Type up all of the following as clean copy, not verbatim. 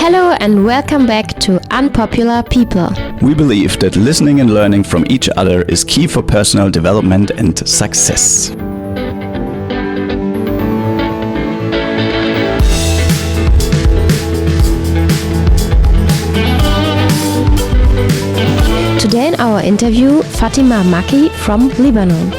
Hello and welcome back to Unpopular People. We believe that listening and learning from each other is key for personal development and success. Today in our interview, Fatima Makki from Lebanon.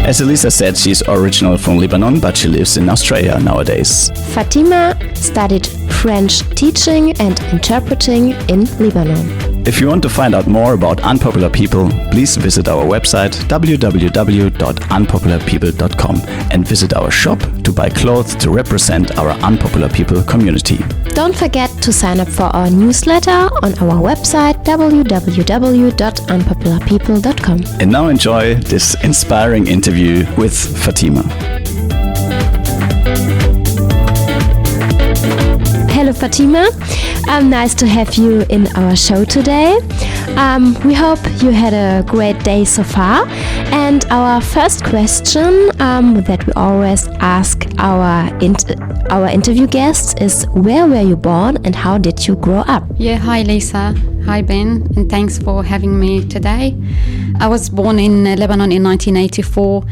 As Elisa said, she's original from Lebanon, but she lives in Australia nowadays. Fatima studied French teaching and interpreting in Lebanon. If you want to find out more about unpopular people, please visit our website www.unpopularpeople.com and visit our shop to buy clothes to represent our unpopular people community. Don't forget to sign up for our newsletter on our website www.unpopularpeople.com. And now enjoy this inspiring interview with Fatima. Hello Fatima, nice to have you in our show today. We hope you had a great day so far. And our first question that we always ask our interview guests is, where were you born and how did you grow up? Yeah, hi Lisa, hi Ben, and thanks for having me today. I was born in Lebanon in 1984,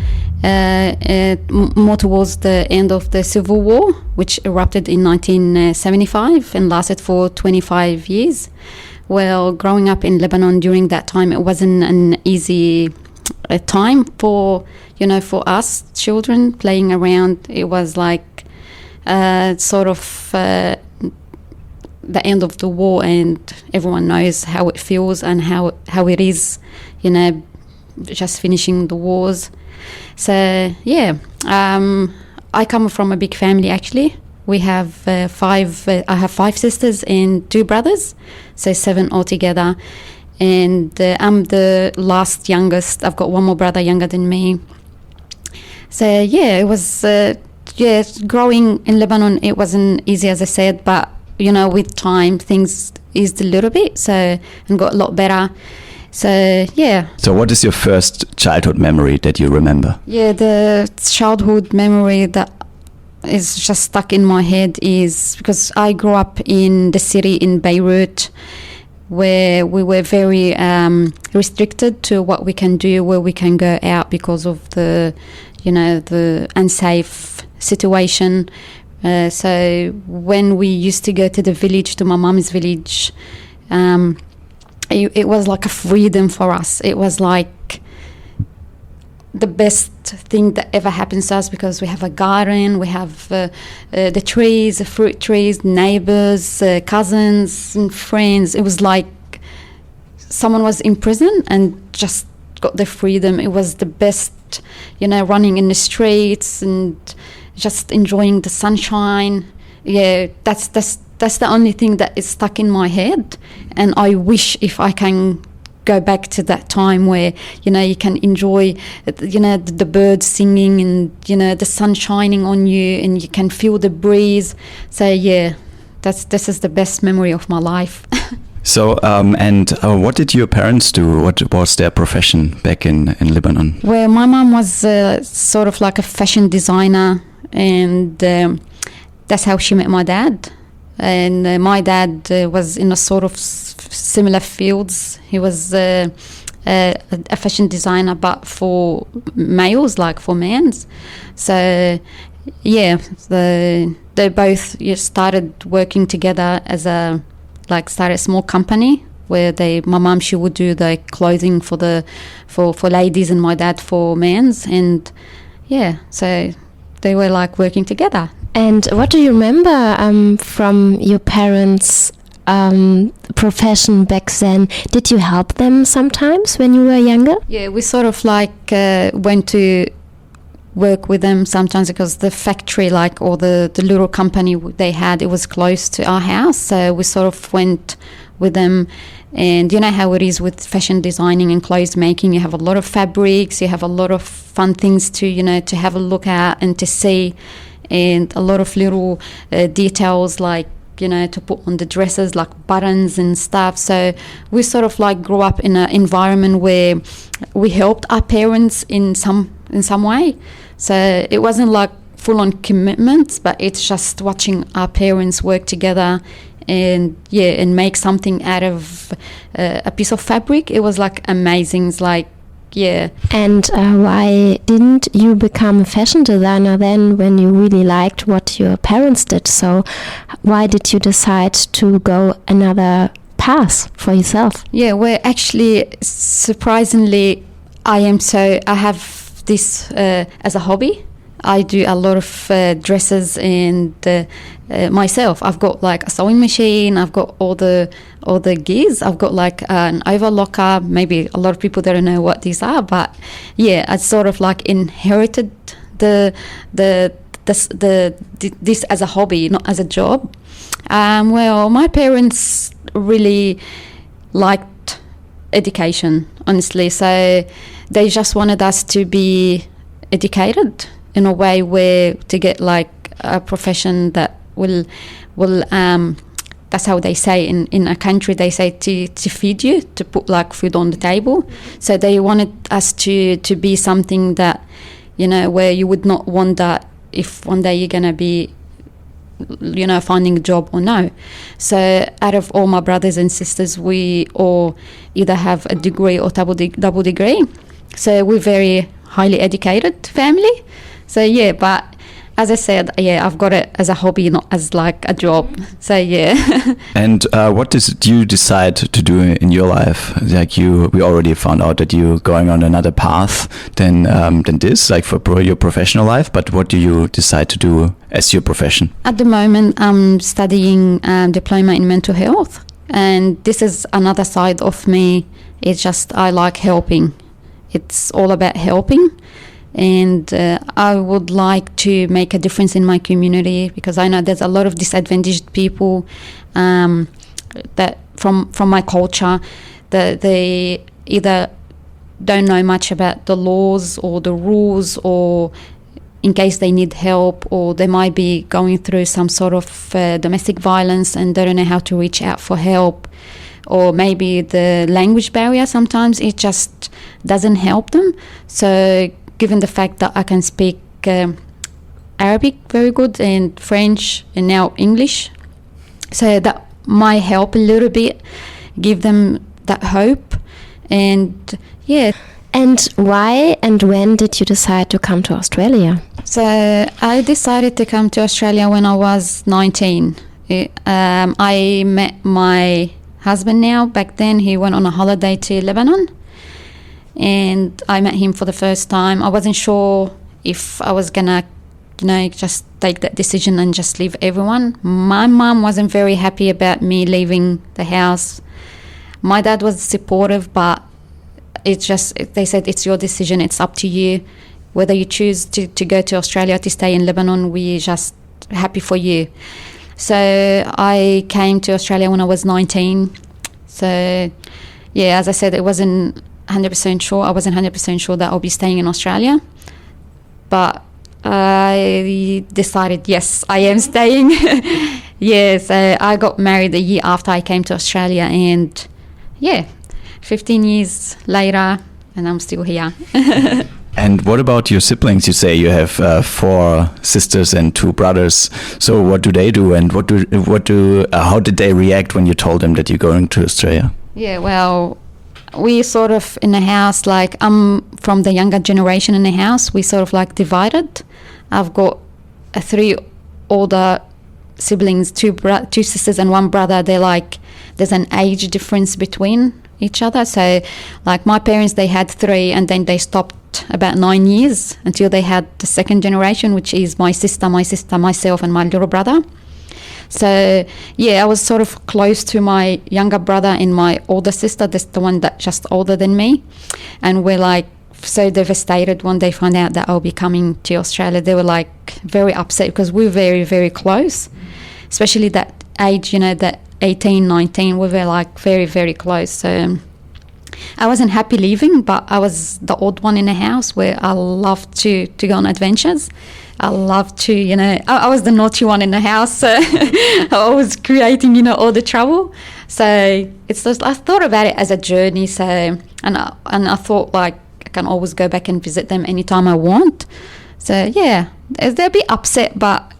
more towards the end of the Civil War, which erupted in 1975 and lasted for 25 years. Well, growing up in Lebanon during that time, it wasn't an easy time for us children playing around. It was like the end of the war, and everyone knows how it feels and how it is, just finishing the wars. So yeah, I come from a big family actually. We have I have 5 sisters and 2 brothers, so 7 altogether. And I'm the last youngest. I've got one more brother younger than me. So yeah, it was growing in Lebanon. It wasn't easy, as I said, but with time things eased a little bit, and got a lot better. So yeah. So what is your first childhood memory that you remember? Yeah, the childhood memory that is just stuck in my head is because I grew up in the city in Beirut, where we were very restricted to what we can do, where we can go out because of the unsafe situation. So when we used to go to the village, to my mom's village, it was like a freedom for us. It was like the best thing that ever happens to us, because we have a garden, we have the trees, the fruit trees, neighbors, cousins and friends. It was like someone was in prison and just got the freedom. It was the best, running in the streets and just enjoying the sunshine. Yeah, that's the only thing that is stuck in my head, and I wish if I can go back to that time where you can enjoy the birds singing and the sun shining on you and you can feel the breeze. So yeah, this is the best memory of my life. So what did your parents do? What was their profession back in Lebanon? Well, my mom was sort of like a fashion designer, and that's how she met my dad. And my dad was in a sort of similar fields. He was a fashion designer, but for males, like for men's. So yeah, they both started working together as started a small company where my mom, she would do the clothing for ladies, and my dad for men's. And yeah, so they were like working together. And what do you remember from your parents' profession back then? Did you help them sometimes when you were younger? Yeah, we sort of went to work with them sometimes, because the factory, or the little company they had, it was close to our house. So we sort of went with them. And you know how it is with fashion designing and clothes making. You have a lot of fabrics, you have a lot of fun things to have a look at and to see. and a lot of little details like, you know, to put on the dresses, like buttons and stuff. So we sort of like grew up in an environment where we helped our parents in some way. So it wasn't like full-on commitments, but it's just watching our parents work together and make something out of a piece of fabric. It was like amazing. It's like, yeah. And why didn't you become a fashion designer then, when you really liked what your parents did? So why did you decide to go another path for yourself? Yeah, well, actually, surprisingly, I have this as a hobby. I do a lot of dresses and myself. I've got like a sewing machine. I've got all the gears. I've got like an overlocker. Maybe a lot of people don't know what these are, but yeah, I sort of like inherited this as a hobby, not as a job. Well, my parents really liked education, honestly. So they just wanted us to be educated in a way where to get like a profession that will that's how they say in a country, they say to feed you, to put like food on the table. So they wanted us to be something that, you know, where you would not wonder if one day you're gonna be, you know, finding a job or no. So out of all my brothers and sisters, we all either have a degree or double degree. So we're very highly educated family. So yeah, but as I said, yeah, I've got it as a hobby, not as like a job. So yeah. And what did you decide to do in your life? Like we already found out that you're going on another path than this, like for your professional life. But what do you decide to do as your profession? At the moment, I'm studying diploma in mental health, and this is another side of me. It's just I like helping. It's all about helping. And I would like to make a difference in my community, because I know there's a lot of disadvantaged people that from my culture, that they either don't know much about the laws or the rules, or in case they need help, or they might be going through some sort of domestic violence and they don't know how to reach out for help. Or maybe the language barrier, sometimes it just doesn't help them. So given the fact that I can speak Arabic very good, and French, and now English, so that might help a little bit, give them that hope. And yeah. And why and when did you decide to come to Australia? So I decided to come to Australia when I was 19. I met my husband now. Back then he went on a holiday to Lebanon, and I met him for the first time. I wasn't sure if I was gonna, you know, just take that decision and just leave everyone. My mum wasn't very happy about me leaving the house. My dad was supportive, but they said it's your decision, it's up to you. Whether you choose to go to Australia, to stay in Lebanon, we're just happy for you. So I came to Australia when I was 19. So yeah, as I said, it wasn't 100% sure. I wasn't 100% sure that I'll be staying in Australia, but I decided, yes, I am staying. Yeah, so I got married a year after I came to Australia, and yeah, 15 years later, and I'm still here. And what about your siblings? You say you have 4 sisters and 2 brothers. So what do they do, and how did they react when you told them that you're going to Australia? Yeah, well, we sort of in the house, like I'm from the younger generation in the house, we sort of like divided. I've got 3 older siblings, 2 sisters and 1 brother. They're like, there's an age difference between each other. So like my parents, they had 3, and then they stopped about 9 years until they had the second generation, which is my sister, myself, and my little brother. So yeah, I was sort of close to my younger brother and my older sister. That's the one that's just older than me. And we're like so devastated when they found out that I'll be coming to Australia. They were like very upset, because we're very, very close, especially that age, you know, that 18, 19, we were like very, very close. So I wasn't happy leaving, but I was the odd one in the house where I loved to go on adventures. I loved to, I was the naughty one in the house, so I was creating, all the trouble. So it's just, I thought about it as a journey. So, and I thought like I can always go back and visit them anytime I want. So yeah, they'll be upset, but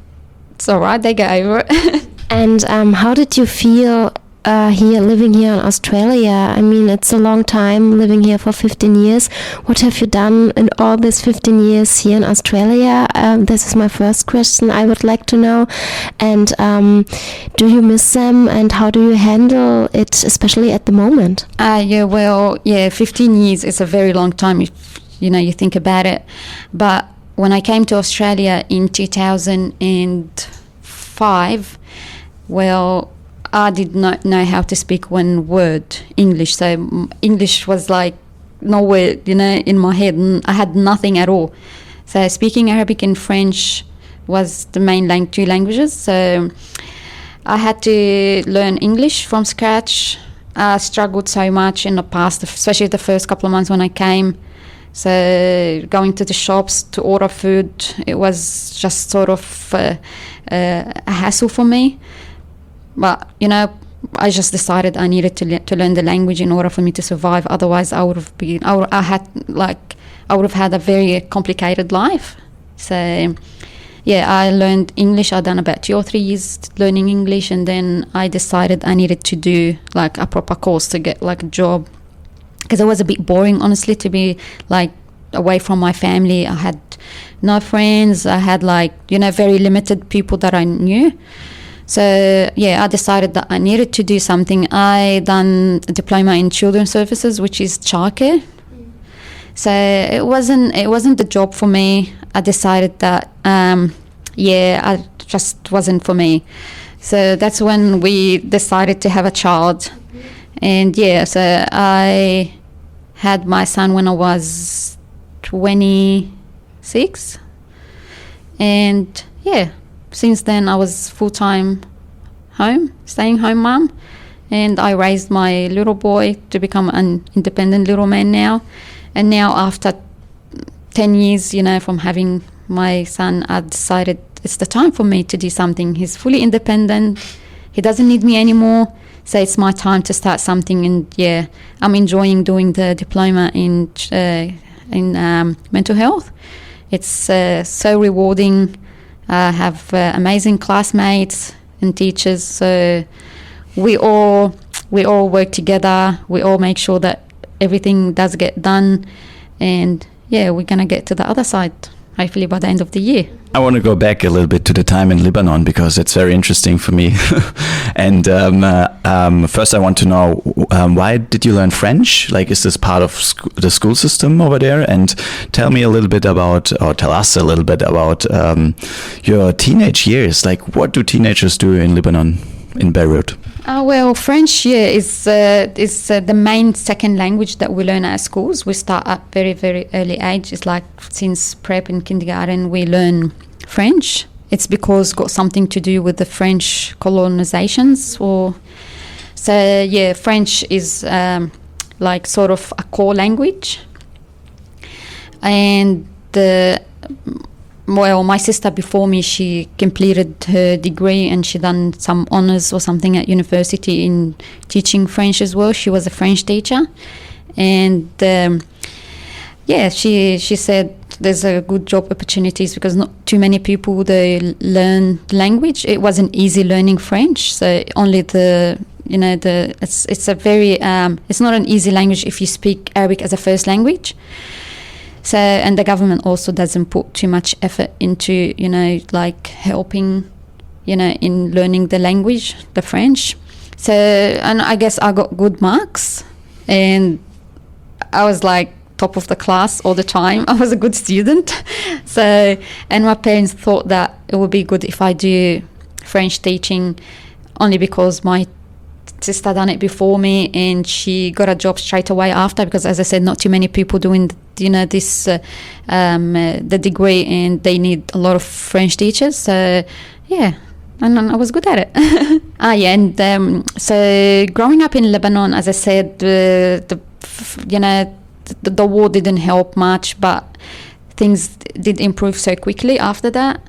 it's all right. They go over it. And how did you feel living here in Australia? I mean, it's a long time living here for 15 years. What have you done in all these 15 years here in Australia? This is my first question I would like to know. And do you miss them, and how do you handle it, especially at the moment? 15 years is a very long time if, you think about it. But when I came to Australia in 2005, I did not know how to speak one word English. So English was like nowhere, in my head. I had nothing at all. So speaking Arabic and French was the main two languages. So I had to learn English from scratch. I struggled so much in the past, especially the first couple of months when I came. So going to the shops to order food, it was just sort of a hassle for me. But, I just decided I needed to learn the language in order for me to survive. Otherwise, I would have had a very complicated life. So, yeah, I learned English. I'd done about 2 or 3 years learning English, and then I decided I needed to do like a proper course to get like a job, because it was a bit boring, honestly, to be like away from my family. I had no friends. I had very limited people that I knew. So, yeah, I decided that I needed to do something. I done a diploma in children's services, which is childcare. So it wasn't the job for me. I decided that, I just wasn't for me. So that's when we decided to have a child. And, so I had my son when I was 26. And, since then, I was full-time staying home mum, and I raised my little boy to become an independent little man now. And now, after 10 years, from having my son, I decided it's the time for me to do something. He's fully independent. He doesn't need me anymore. So it's my time to start something. And, I'm enjoying doing the diploma in mental health. It's so rewarding. I have amazing classmates and teachers, so we all work together. We all make sure that everything does get done, and we're gonna get to the other side hopefully by the end of the year. I want to go back a little bit to the time in Lebanon, because it's very interesting for me. And first I want to know, why did you learn French? Like, is this part of the school system over there? And tell us a little bit about your teenage years. Like, what do teenagers do in Lebanon, in Beirut? French, is the main second language that we learn at schools. We start at very, very early age. It's like since prep and kindergarten, we learn French. It's because it's got something to do with the French colonizations. French is like sort of a core language. And my sister before me, she completed her degree and she done some honors or something at university in teaching French as well. She was a French teacher. And she said there's a good job opportunities because not too many people, they learn the language. It wasn't easy learning French. So only it's a very, it's not an easy language if you speak Arabic as a first language. So, and the government also doesn't put too much effort into, helping, in learning the language, the French. So, and I guess I got good marks, and I was like top of the class all the time. I was a good student. So, and my parents thought that it would be good if I do French teaching, only because my sister done it before me and she got a job straight away after, because as I said, not too many people doing this the degree, and they need a lot of French teachers. So and I was good at it. So growing up in Lebanon, as I said, the the war didn't help much, but things did improve so quickly after that.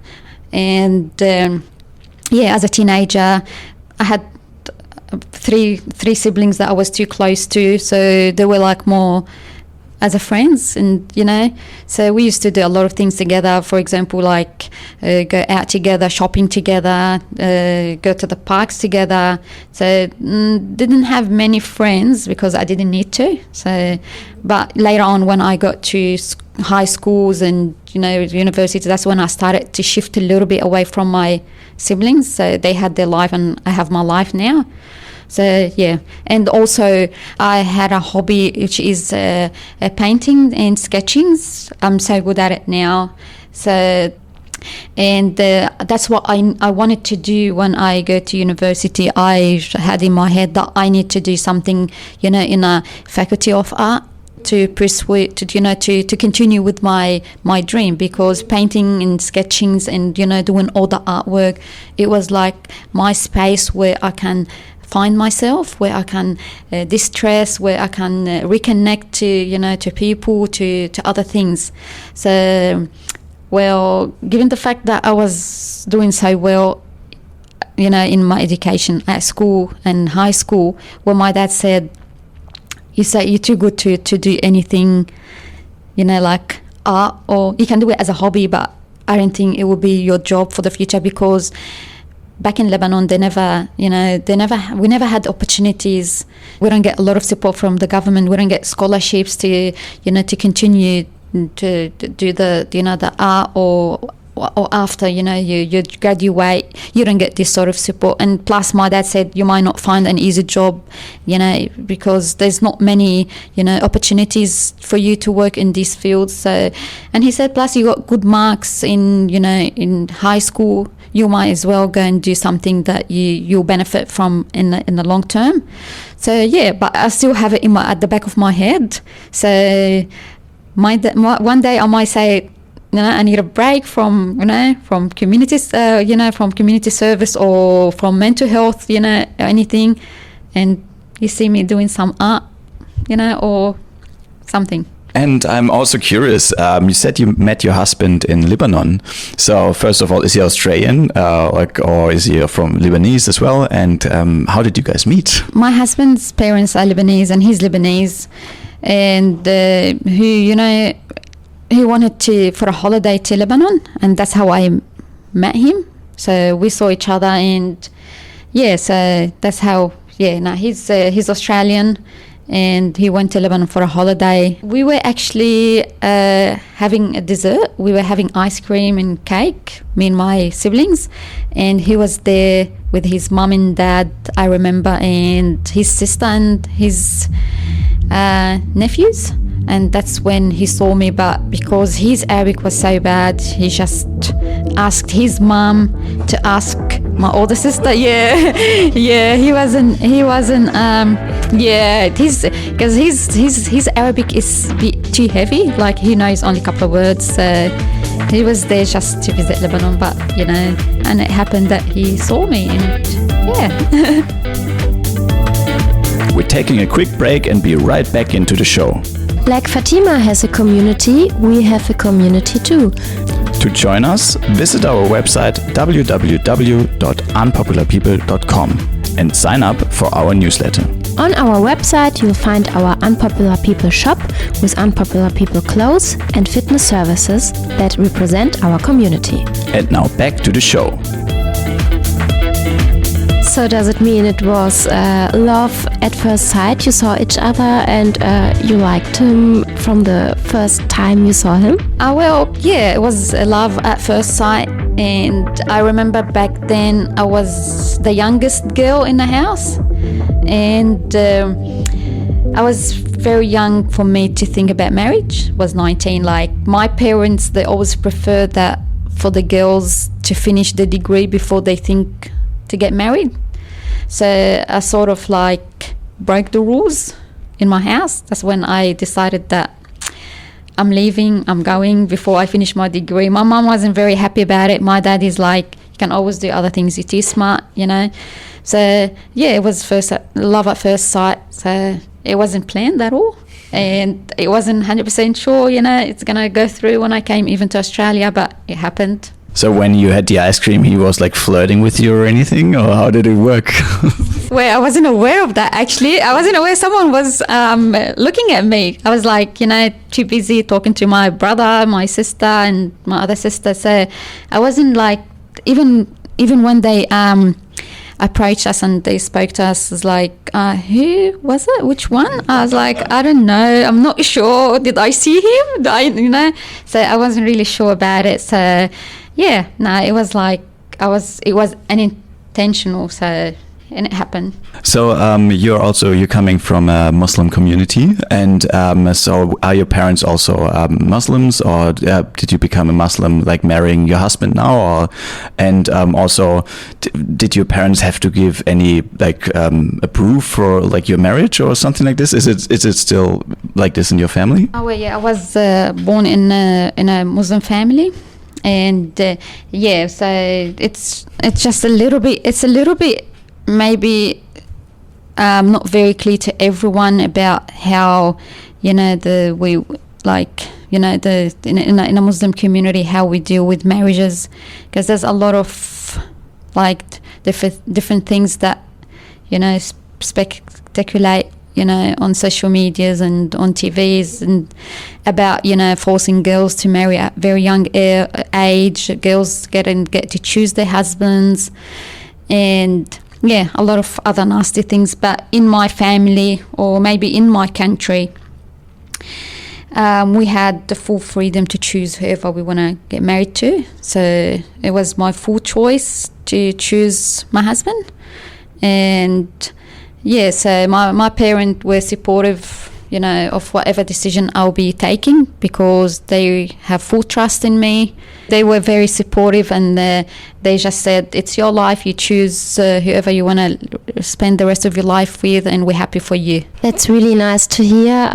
And as a teenager, I had three siblings that I was too close to, so they were like more as a friends, and so we used to do a lot of things together. For example, like go out together, shopping together, go to the parks together. So didn't have many friends because I didn't need to. So, but later on, when I got to high schools and university, that's when I started to shift a little bit away from my siblings. So they had their life and I have my life now. So and also I had a hobby which is painting and sketching. I'm so good at it now. So, and that's what I wanted to do when I go to university. I had in my head that I need to do something, in a faculty of art to persuade to continue with my dream, because painting and sketching and doing all the artwork, it was like my space where I can find myself, where I can distress, where I can reconnect to people, to other things. So, well, given the fact that I was doing so well, in my education at school and high school, when my dad said, "You say you're too good to do anything, like art, or you can do it as a hobby, but I don't think it will be your job for the future," because back in Lebanon, we never had opportunities. We don't get a lot of support from the government. We don't get scholarships to continue to do the art, or after you graduate, you don't get this sort of support. And plus, my dad said you might not find an easy job, because there's not many opportunities for you to work in these fields. So, and he said, plus you got good marks in high school, you might as well go and do something that you'll benefit from in the long term. So but I still have it at the back of my head. So one day I might say, I need a break from community from community service or from mental health, anything, and you see me doing some art, or something. And I'm also curious, you said you met your husband in Lebanon. So first of all, is he Australian, or is he from Lebanese as well? And how did you guys meet? My husband's parents are Lebanese and he's Lebanese. And he wanted for a holiday to Lebanon, and that's how I met him. So we saw each other, and so that's how. He's Australian, and he went to Lebanon for a holiday. We were actually having a dessert. We were having ice cream and cake, me and my siblings, and he was there with his mom and dad, I remember, and his sister and his nephews. And that's when he saw me, but because his Arabic was so bad, he just asked his mom to ask my older sister. He wasn't because his Arabic is a bit too heavy, like he knows only a couple of words. So he was there just to visit Lebanon, but and it happened that he saw me, and We're taking a quick break and be right back into the show. Like Fatima has a community, we have a community too. To join us, visit our website www.unpopularpeople.com and sign up for our newsletter. On our website, you'll find our Unpopular People shop with Unpopular People clothes and fitness services that represent our community. And now back to the show. So does it mean it was love at first sight? You saw each other and you liked him from the first time you saw him? It was love at first sight. And I remember back then I was the youngest girl in the house. And I was very young for me to think about marriage. I was 19. Like my parents, they always prefer that for the girls to finish the degree before they think to get married. So I sort of like broke the rules in my house. That's when I decided that I'm leaving, I'm going before I finish my degree. My mom wasn't very happy about it. My dad is like, you can always do other things, you're too smart, So it was love at first sight. So it wasn't planned at all. And it wasn't 100% sure, it's going to go through when I came even to Australia, but it happened. So when you had the ice cream, he was like flirting with you or anything, or how did it work? Well, I wasn't aware of that, actually. I wasn't aware someone was looking at me. I was like, too busy talking to my brother, my sister, and my other sister. So I wasn't like, even when they approached us and they spoke to us, was like, who was it? Which one? I was like, I don't know. I'm not sure. Did I see him? So I wasn't really sure about it. So yeah, no, it was like, it was unintentional. So, and it happened. So you're coming from a Muslim community, and so are your parents also Muslims, or did you become a Muslim like marrying your husband now, or and also did your parents have to give any like approve for like your marriage or something like this? Is it still like this in your family? Oh well, yeah, I was born in a Muslim family. And so it's just a little bit maybe not very clear to everyone about how in a Muslim community how we deal with marriages, because there's a lot of like different things that speculate on social medias and on TVs and about, forcing girls to marry at very young age, girls get to choose their husbands, and yeah, a lot of other nasty things. But in my family, or maybe in my country, we had the full freedom to choose whoever we want to get married to. So it was my full choice to choose my husband. And yeah, so my parents were supportive, of whatever decision I'll be taking, because they have full trust in me. They were very supportive, and they just said, it's your life, you choose whoever you want to spend the rest of your life with, and we're happy for you. That's really nice to hear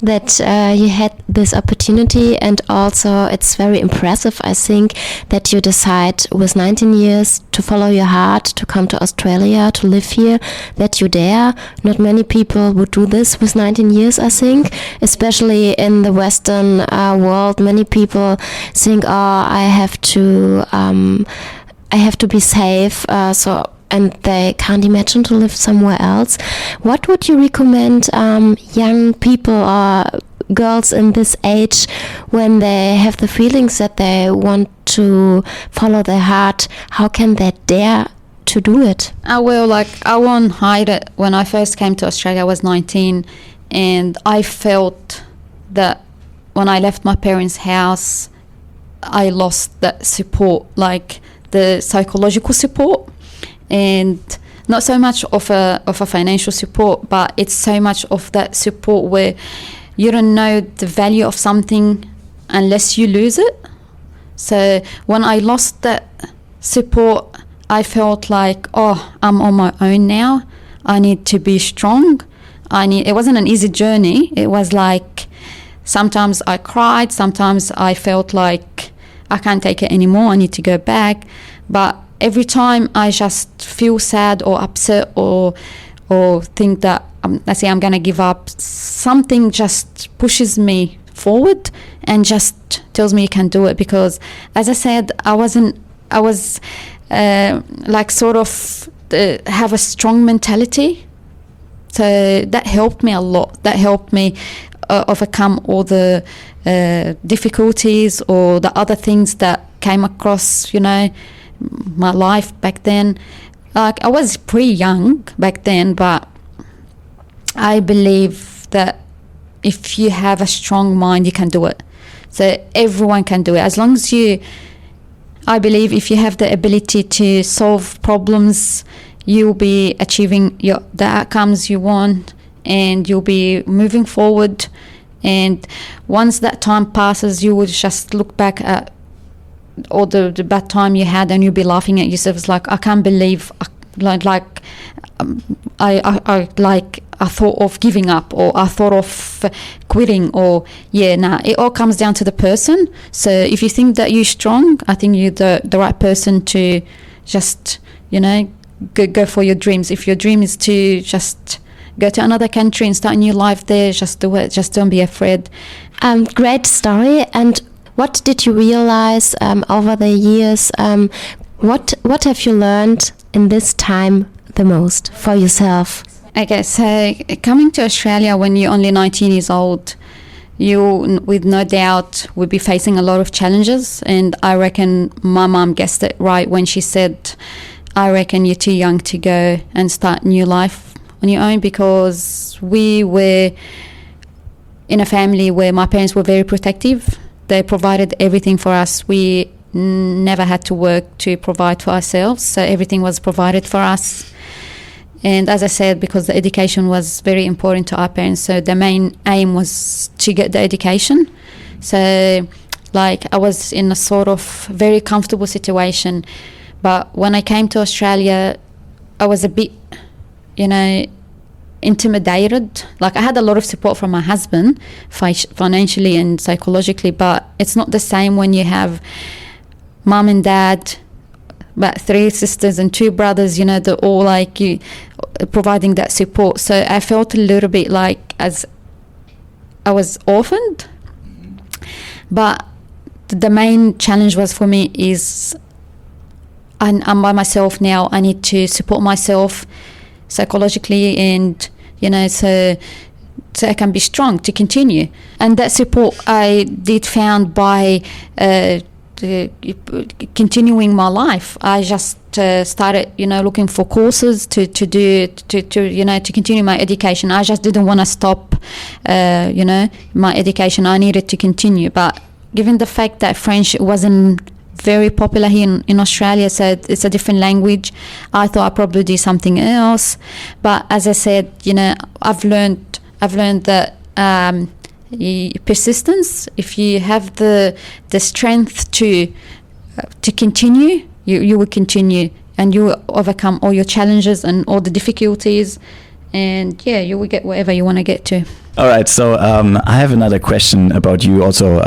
that you had this opportunity, and also it's very impressive, I think, that you decide with 19 years to follow your heart, to come to Australia, to live here, that you dare. Not many people would do this with 19 years, I think, especially in the Western world. Many people think, I have to be safe, and they can't imagine to live somewhere else. What would you recommend young people or girls in this age when they have the feelings that they want to follow their heart? How can they dare to do it? I won't hide it. When I first came to Australia, I was 19, and I felt that when I left my parents' house, I lost that support, like the psychological support, and not so much of a financial support, but it's so much of that support where you don't know the value of something unless you lose it. So when I lost that support, I felt like, I'm on my own now. I need to be strong. It wasn't an easy journey. It was like, sometimes I cried, sometimes I felt like I can't take it anymore, I need to go back. But every time I just feel sad or upset or think that let's say I'm going to give up, something just pushes me forward and just tells me you can do it. Because as I said, I was have a strong mentality. So that helped me a lot. That helped me overcome all the difficulties or the other things that came across, my life back then. Like, I was pretty young back then, but I believe that if you have a strong mind, you can do it. So everyone can do it. As long as I believe if you have the ability to solve problems, you'll be achieving the outcomes you want, and you'll be moving forward. And once that time passes, you will just look back at all the bad time you had, and you'll be laughing at yourself. It's like, I can't believe I thought of giving up, or I thought of quitting, or it all comes down to the person. So if you think that you're strong, I think you're the right person to just go for your dreams. If your dream is to just go to another country and start a new life there. Just do it. Just don't be afraid. Great story. And what did you realize over the years? What have you learned in this time the most for yourself? Okay, so coming to Australia when you're only 19 years old, you, with no doubt, will be facing a lot of challenges. And I reckon my mum guessed it right when she said, I reckon you're too young to go and start a new life on your own, because we were in a family where my parents were very protective. They provided everything for us. We never had to work to provide for ourselves, so everything was provided for us. And as I said, because the education was very important to our parents, so the main aim was to get the education. So like I was in a sort of very comfortable situation. But when I came to Australia, I was a bit, intimidated. Like I had a lot of support from my husband, financially and psychologically, but it's not the same when you have mom and dad, about 3 sisters and 2 brothers, they're all like you, providing that support. So I felt a little bit like as I was orphaned. But the main challenge was for me is I'm by myself now. I need to support myself psychologically and, so I can be strong to continue. And that support I did found by continuing my life. I just started, looking for courses to continue my education. I just didn't want to stop, my education. I needed to continue. But given the fact that French wasn't very popular here in Australia, so it's a different language, I thought I'd probably do something else. But as I said, I've learned that persistence, if you have the strength to continue, you will continue, and you will overcome all your challenges and all the difficulties, and you will get wherever you want to get to. All right, so I have another question about you also.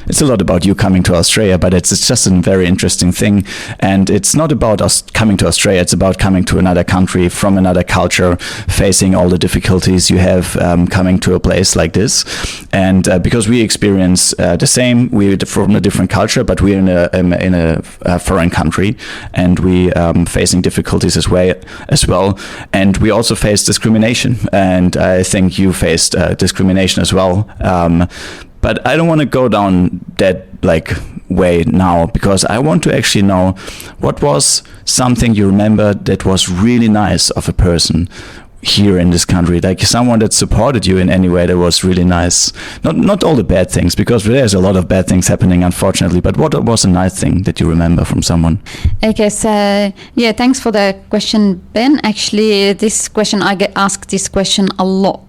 It's a lot about you coming to Australia, but it's just a very interesting thing. And it's not about us coming to Australia, it's about coming to another country, from another culture, facing all the difficulties you have coming to a place like this. And because we experience the same, we're from a different culture, but we're in a foreign country, and we facing difficulties as well. And we also face discrimination. And I think you faced discrimination as well, but I don't want to go down that way now, because I want to actually know what was something you remember that was really nice of a person here in this country, like someone that supported you in any way that was really nice. Not all the bad things, because there's a lot of bad things happening, unfortunately, but what was a nice thing that you remember from someone? Okay, so thanks for the question, Ben. Actually, this question, I get asked this question a lot,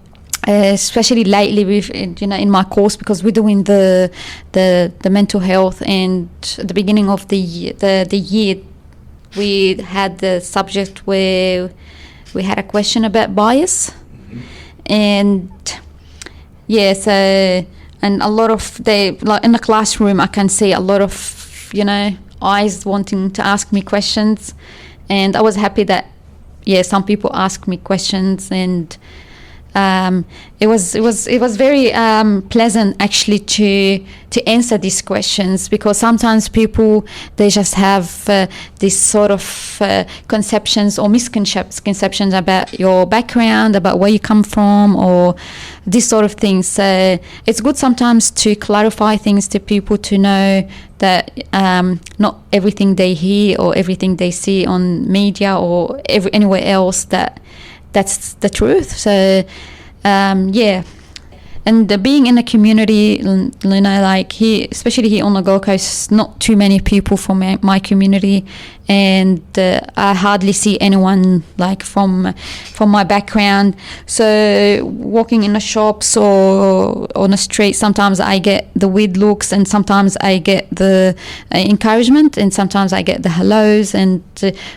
especially lately with in my course, because we're doing the mental health, and at the beginning of the year we had the subject where we had a question about bias. And so, and a lot of in the classroom I can see a lot of eyes wanting to ask me questions, and I was happy that some people ask me questions, and it was very pleasant actually to answer these questions, because sometimes people, they just have this sort of conceptions or misconceptions about your background, about where you come from, or this sort of things. So it's good sometimes to clarify things to people, to know that not everything they hear or everything they see on media or anywhere else that's the truth. So and being in a community, here, especially here on the Gold Coast, not too many people from my community, and I hardly see anyone from my background. So walking in the shops or on the street, sometimes I get the weird looks, and sometimes I get the encouragement, and sometimes I get the hellos and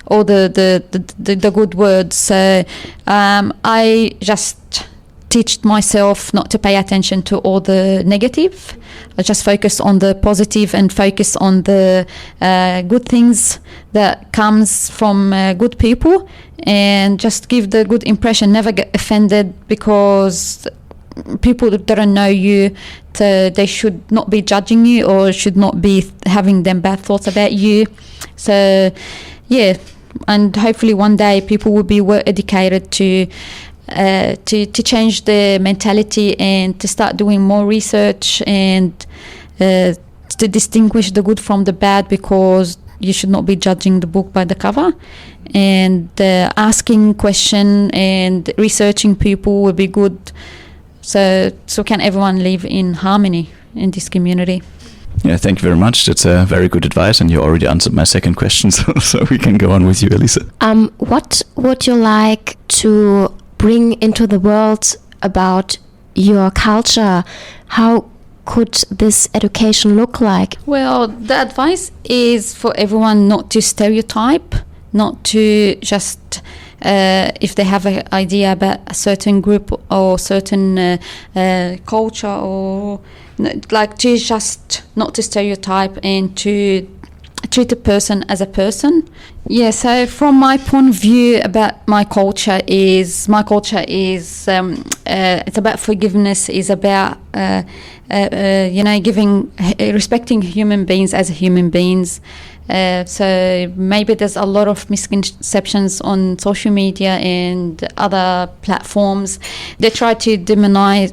all the good words. So I just teach myself not to pay attention to all the negative. I just focus on the positive and focus on the good things that comes from good people, and just give the good impression. Never get offended because people that don't know you, they should not be judging you or should not be having them bad thoughts about you. So yeah, and hopefully one day people will be well educated to change their mentality and to start doing more research and to distinguish the good from the bad, because you should not be judging the book by the cover, and asking question and researching people will be good, so can everyone live in harmony in this community. Yeah, thank you very much. That's a very good advice, and you already answered my second question, so we can go on with you, Elisa. What would you like to bring into the world about your culture? How could this education look like? Well, the advice is for everyone not to stereotype, not to just if they have an idea about a certain group or certain culture, or like to just not to stereotype and to treat a person as a person. Yeah, so from my point of view about my culture is it's about forgiveness, is about giving, respecting human beings as human beings. So maybe there's a lot of misconceptions on social media and other platforms. They try to demonize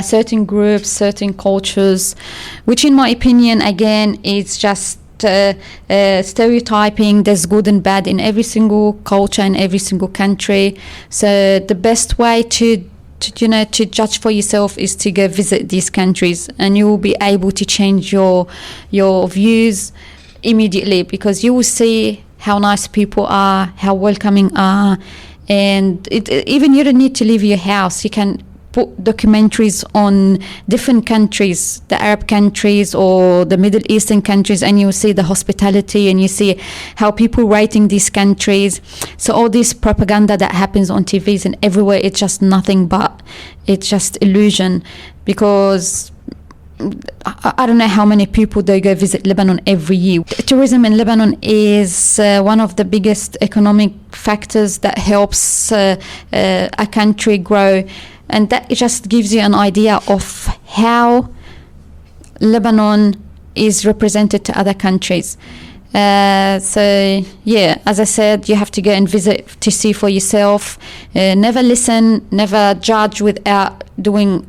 certain groups, certain cultures, which in my opinion, again, is just stereotyping. There's good and bad in every single culture in every single country. So the best way to judge for yourself is to go visit these countries, and you will be able to change your views immediately, because you will see how nice people are, how welcoming are, and even you don't need to leave your house. You can put documentaries on different countries, the Arab countries or the Middle Eastern countries, and you see the hospitality, and you see how people rating these countries. So all this propaganda that happens on TVs and everywhere, it's just nothing but, it's just illusion, because I don't know how many people they go visit Lebanon every year. Tourism in Lebanon is one of the biggest economic factors that helps a country grow. And that just gives you an idea of how Lebanon is represented to other countries. So yeah, as I said, you have to go and visit to see for yourself. Never listen, never judge without doing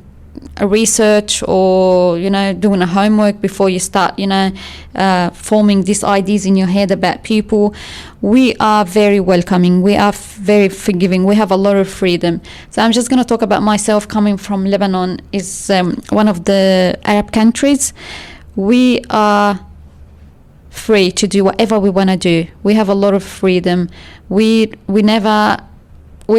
a research or doing a homework before you start forming these ideas in your head about people. We are very welcoming, we are very forgiving, we have a lot of freedom. So I'm just going to talk about myself. Coming from Lebanon, is one of the Arab countries. We are free to do whatever we want to do. We have a lot of freedom. We're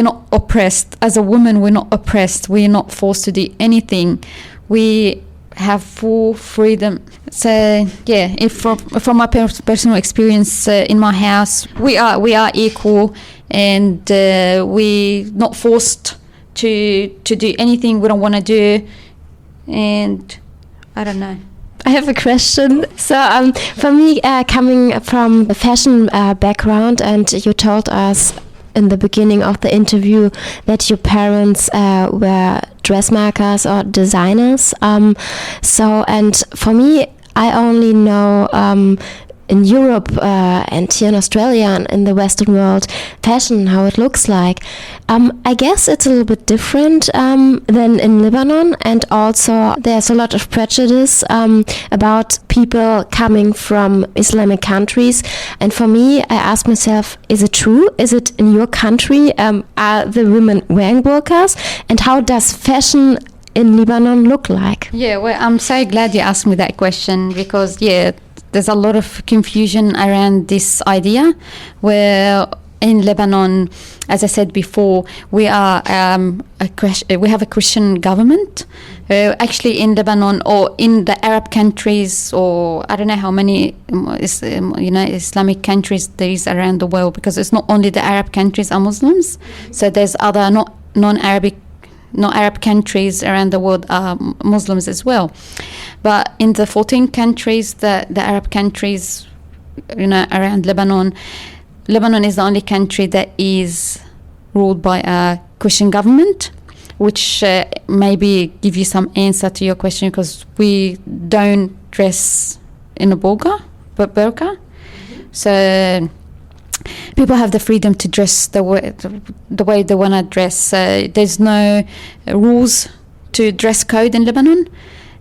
not oppressed. As a woman, we're not oppressed. We're not forced to do anything. We have full freedom. So yeah, from my personal experience in my house, we are equal, and we're not forced to do anything we don't want to do. And I don't know. I have a question. So for me, coming from a fashion background, and you told us in the beginning of the interview that your parents were dressmakers or designers. And for me, I only know in Europe and here in Australia and in the Western world, fashion, how it looks like. I guess it's a little bit different than in Lebanon, and also there's a lot of prejudice about people coming from Islamic countries. And for me, I ask myself, is it true? Is it in your country? Are the women wearing burqas? And how does fashion in Lebanon look like? Yeah, well, I'm so glad you asked me that question, because there's a lot of confusion around this idea, where in Lebanon, as I said before, we are we have a Christian government. Actually, in Lebanon or in the Arab countries, or I don't know how many Islamic countries there is around the world, because it's not only the Arab countries are Muslims. So there's other non-Arab countries around the world are Muslims as well. But in the 14 countries, the Arab countries, around Lebanon is the only country that is ruled by a Christian government, which maybe give you some answer to your question, because we don't dress in a burqa. So people have the freedom to dress the way they want to dress. There's no rules to dress code in Lebanon.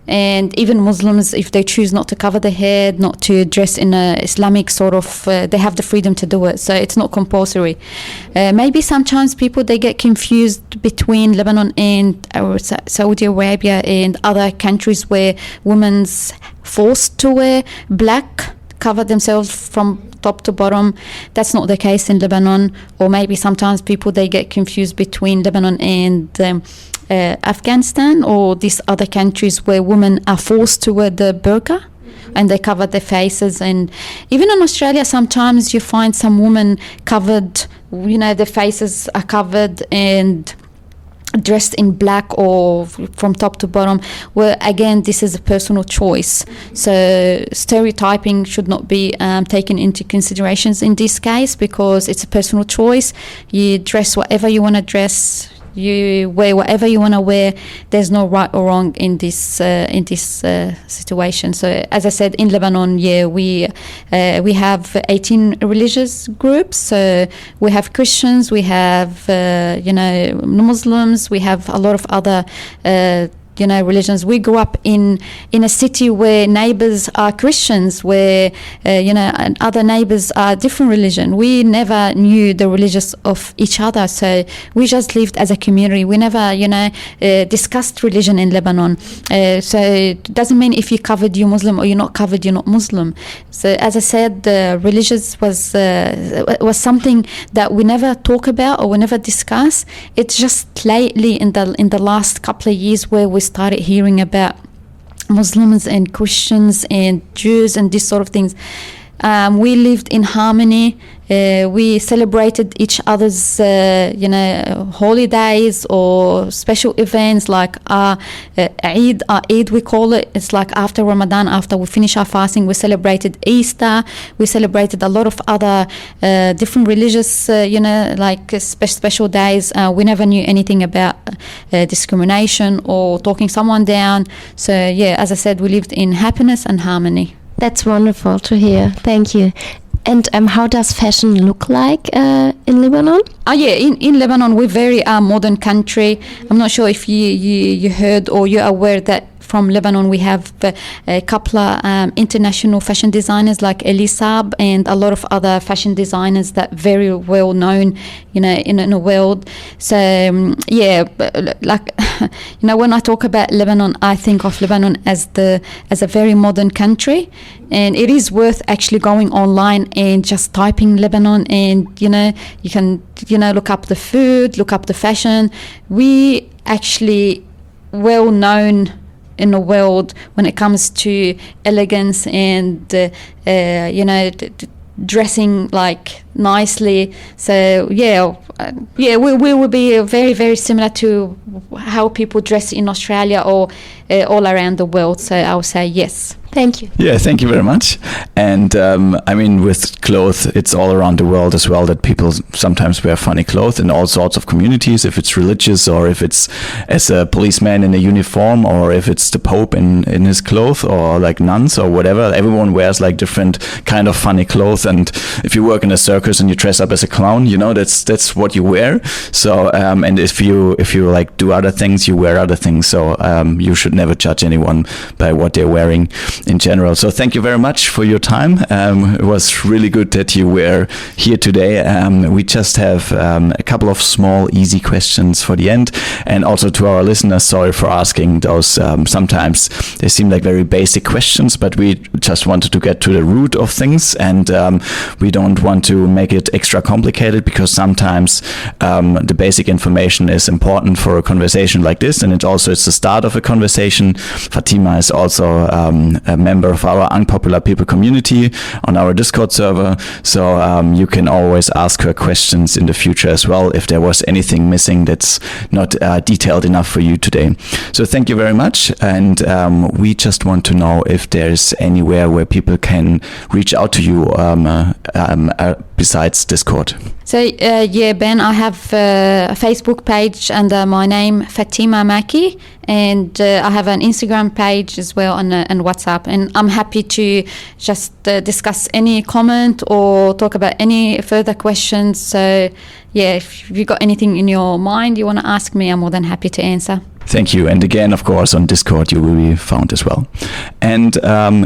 And even Muslims, if they choose not to cover their head, not to dress in a Islamic sort of, they have the freedom to do it. So it's not compulsory. Maybe sometimes people, they get confused between Lebanon and Saudi Arabia and other countries where women's forced to wear black, cover themselves from top to bottom. That's not the case in Lebanon. Or maybe sometimes people, they get confused between Lebanon and Afghanistan or these other countries where women are forced to wear the burqa and they cover their faces. And even in Australia, sometimes you find some women covered, their faces are covered and dressed in black or from top to bottom, where again, this is a personal choice. So stereotyping should not be taken into considerations in this case, because it's a personal choice. You dress whatever you want to dress, you wear whatever you want to wear. There's no right or wrong in this situation. So as I said, in Lebanon, we have 18 religious groups. So we have Christians, we have Muslims, we have a lot of other religions. We grew up in a city where neighbors are Christians, where and other neighbors are different religion. We never knew the religions of each other, so we just lived as a community. We never discussed religion in Lebanon. So it doesn't mean if you're covered you're Muslim or you're not covered you're not Muslim. So as I said, the religious was something that we never talk about or we never discuss. It's just lately in the last couple of years where we started hearing about Muslims and Christians and Jews and these sort of things. We lived in harmony. We celebrated each other's, holidays or special events like Eid, we call it. It's like after Ramadan, after we finish our fasting, we celebrated Easter. We celebrated a lot of other different religious, special days. We never knew anything about discrimination or talking someone down. So, as I said, we lived in happiness and harmony. That's wonderful to hear. Thank you. And how does fashion look like in Lebanon? In Lebanon, we're very modern country. I'm not sure if you heard or you're aware that from Lebanon we have a couple of international fashion designers like Elisab and a lot of other fashion designers that very well known in the world. So when I talk about Lebanon, I think of Lebanon as a very modern country, and it is worth actually going online and just typing Lebanon, and you can look up the food, look up the fashion. We actually well known in the world when it comes to elegance and dressing like nicely. So we will be very, very similar to how people dress in Australia or all around the world. So I would say yes. Thank you. Yeah, thank you very much. And with clothes, it's all around the world as well that people sometimes wear funny clothes in all sorts of communities, if it's religious or if it's as a policeman in a uniform or if it's the Pope in his clothes or like nuns or whatever. Everyone wears like different kind of funny clothes. And if you work in a circus and you dress up as a clown, that's what what you wear. So and if you like do other things, you wear other things. So you should never judge anyone by what they're wearing in general. So thank you very much for your time. It was really good that you were here today. We just have a couple of small, easy questions for the end. And also to our listeners, sorry for asking those. Sometimes they seem like very basic questions, but we just wanted to get to the root of things, and we don't want to make it extra complicated, because sometimes the basic information is important for a conversation like this, and it's the start of a conversation. Fatima is also a member of our Unpopular People community on our Discord server, so you can always ask her questions in the future as well if there was anything missing that's not detailed enough for you today. So thank you very much, and we just want to know if there's anywhere where people can reach out to you besides Discord. So Ben, I have a Facebook page under my name, Fatima Makki, and I have an Instagram page as well, and WhatsApp, and I'm happy to just discuss any comment or talk about any further questions. So if you've got anything in your mind you want to ask me, I'm more than happy to answer. Thank you. And again, of course, on Discord, you will be found as well. And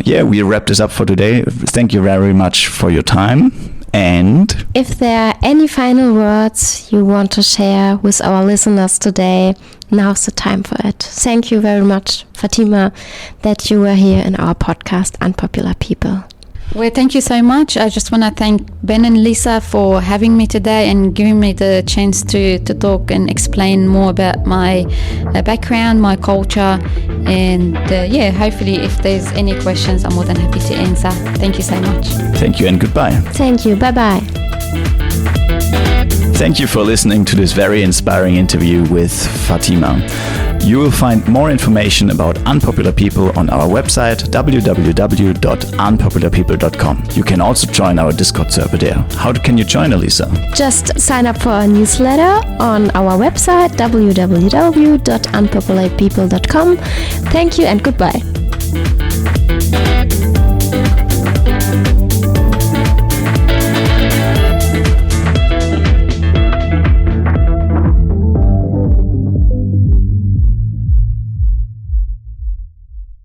we wrap this up for today. Thank you very much for your time. And if there are any final words you want to share with our listeners today, now's the time for it. Thank you very much, Fatima, that you were here in our podcast, Unpopular People. Well, thank you so much. I just want to thank Ben and Lisa for having me today and giving me the chance to talk and explain more about my background, my culture, and hopefully if there's any questions, I'm more than happy to answer. Thank you so much. Thank you and goodbye. Thank you. Bye-bye. Thank you for listening to this very inspiring interview with Fatima. You will find more information about Unpopular People on our website, www.unpopularpeople.com. You can also join our Discord server there. How can you join, Elisa? Just sign up for our newsletter on our website, www.unpopularpeople.com. Thank you and goodbye.